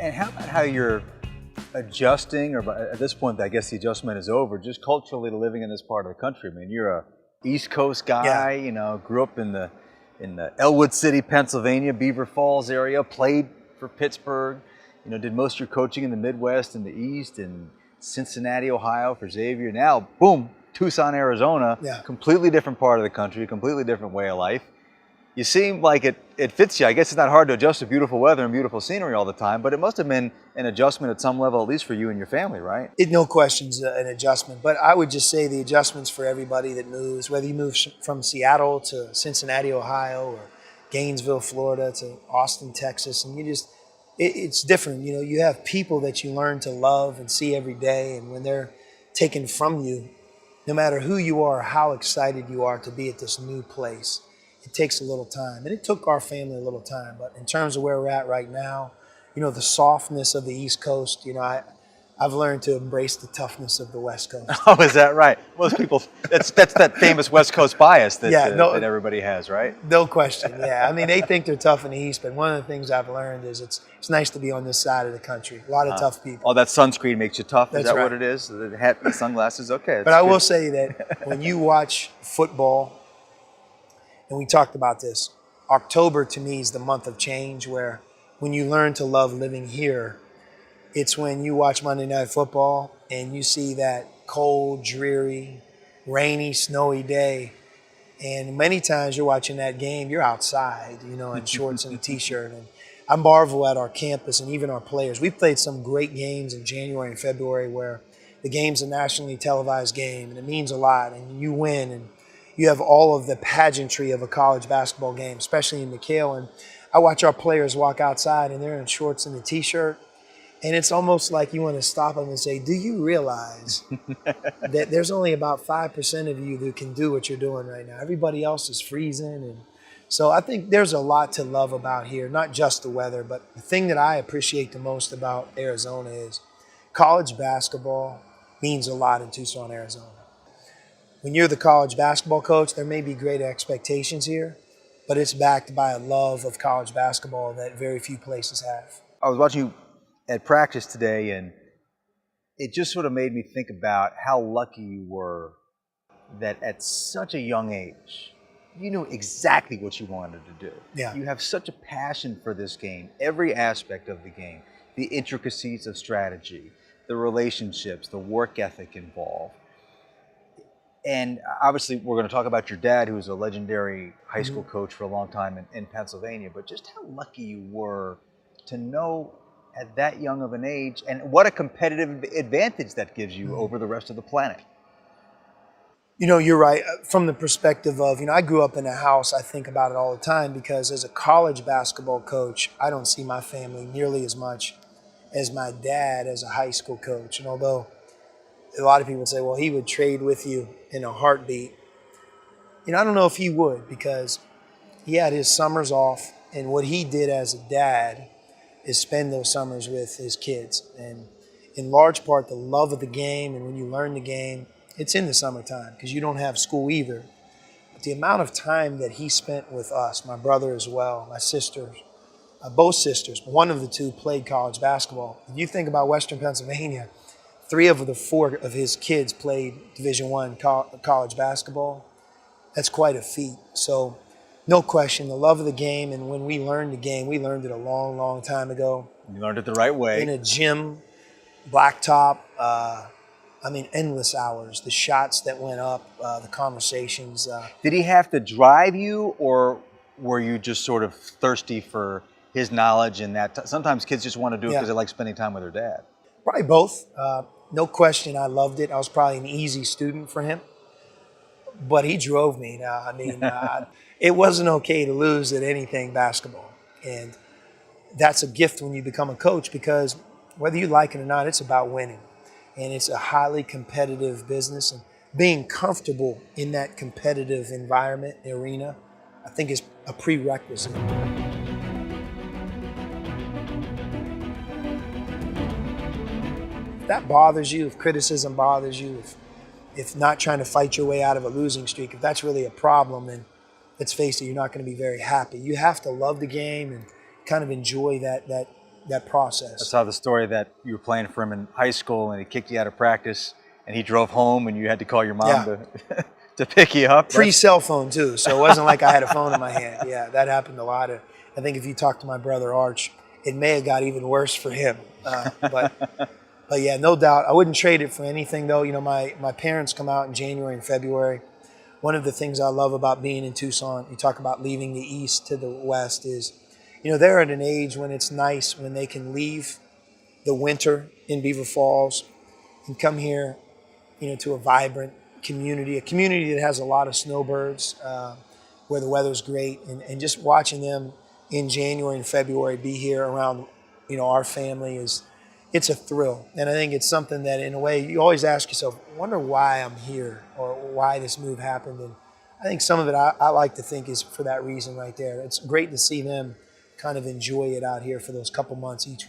And how about how you're adjusting, or at this point, I guess the adjustment is over, just culturally to living in this part of the country? I mean, you're a East Coast guy, you know, grew up in the Elwood City, Pennsylvania, Beaver Falls area, played for Pittsburgh, you know, did most of your coaching in the Midwest and the East, and Cincinnati, Ohio for Xavier. Now, boom, Tucson, Arizona, completely different part of the country, completely different way of life. You seem like it fits you. I guess it's not hard to adjust to beautiful weather and beautiful scenery all the time, but it must have been an adjustment at some level, at least for you and your family, right? No questions an adjustment, but I would just say the adjustments for everybody that moves, whether you move from Seattle to Cincinnati, Ohio, or Gainesville, Florida, to Austin, Texas, and it's different. You know, you have people that you learn to love and see every day, and when they're taken from you, no matter who you are, how excited you are to be at this new place, it takes a little time. And it took our family a little time. But in terms of where we're at right now, you know, the softness of the East Coast, you know, I've learned to embrace the toughness of the West Coast. Oh, is that right? Most people, that's that famous West Coast bias that everybody has, right? No question, yeah. I mean, they think they're tough in the East, but one of the things I've learned is it's nice to be on this side of the country. A lot of tough people. Oh, that sunscreen makes you tough? That's is that right. what it is? The hat, the sunglasses? Okay. But I will say that when you watch football, and we talked about this, October to me is the month of change, where when you learn to love living here, it's when you watch Monday Night Football and you see that cold, dreary, rainy, snowy day. And many times you're watching that game, you're outside, you know, in shorts and a t-shirt. And I marvel at our campus and even our players. We've played some great games in January and February where the game's a nationally televised game and it means a lot, and you win, and you have all of the pageantry of a college basketball game, especially in McHale. And I watch our players walk outside and they're in shorts and a t-shirt. And it's almost like you want to stop them and say, do you realize that there's only about 5% of you that can do what you're doing right now? Everybody else is freezing. And so I think there's a lot to love about here, not just the weather, but the thing that I appreciate the most about Arizona is college basketball means a lot in Tucson, Arizona. When you're the college basketball coach, there may be great expectations here, but it's backed by a love of college basketball that very few places have. I was watching you at practice today, and it just sort of made me think about how lucky you were that at such a young age, you knew exactly what you wanted to do. Yeah. You have such a passion for this game, every aspect of the game, the intricacies of strategy, the relationships, the work ethic involved. And obviously, we're going to talk about your dad, who was a legendary high school coach for a long time in Pennsylvania, but just how lucky you were to know at that young of an age, and what a competitive advantage that gives you over the rest of the planet. You know, you're right. From the perspective of, you know, I grew up in a house, I think about it all the time, because as a college basketball coach, I don't see my family nearly as much as my dad as a high school coach. And although a lot of people say, well, he would trade with you in a heartbeat, you know, I don't know if he would, because he had his summers off, and what he did as a dad is spend those summers with his kids. And in large part, the love of the game, and when you learn the game, it's in the summertime because you don't have school either. But the amount of time that he spent with us, my brother as well, my sisters, both sisters, one of the two played college basketball. If you think about Western Pennsylvania, 3 of the 4 of his kids played Division I college basketball. That's quite a feat. So no question, the love of the game, and when we learned the game, we learned it a long, long time ago. You learned it the right way. In a gym, blacktop, endless hours. The shots that went up, the conversations. Did he have to drive you, or were you just sort of thirsty for his knowledge and that? Sometimes kids just want to do it because they like spending time with their dad. Probably both. No question, I loved it. I was probably an easy student for him. But he drove me. Now, I mean, it wasn't okay to lose at anything basketball. And that's a gift when you become a coach, because whether you like it or not, it's about winning. And it's a highly competitive business. And being comfortable in that competitive environment, arena, I think is a prerequisite. If that bothers you, if criticism bothers you, if not trying to fight your way out of a losing streak, if that's really a problem, then let's face it, you're not going to be very happy. You have to love the game and kind of enjoy that that I process. saw the story that you were playing for him in high school and he kicked you out of practice and he drove home and you had to call your mom Yeah. to, to pick you up. Pre-cell phone too, so it wasn't like I had a phone in my hand. Yeah, that happened a lot. I think if you talk to my brother Arch, it may have got even worse for him. But yeah, no doubt. I wouldn't trade it for anything though. You know, my parents come out in January and February. One of the things I love about being in Tucson, you talk about leaving the east to the west, is, you know, they're at an age when it's nice when they can leave the winter in Beaver Falls and come here, you know, to a vibrant community, a community that has a lot of snowbirds, where the weather's great, and just watching them in January and February be here around, you know, our family it's a thrill. And I think it's something that in a way you always ask yourself, I wonder why I'm here or why this move happened. And I think some of it I like to think is for that reason right there. It's great to see them kind of enjoy it out here for those couple months each one.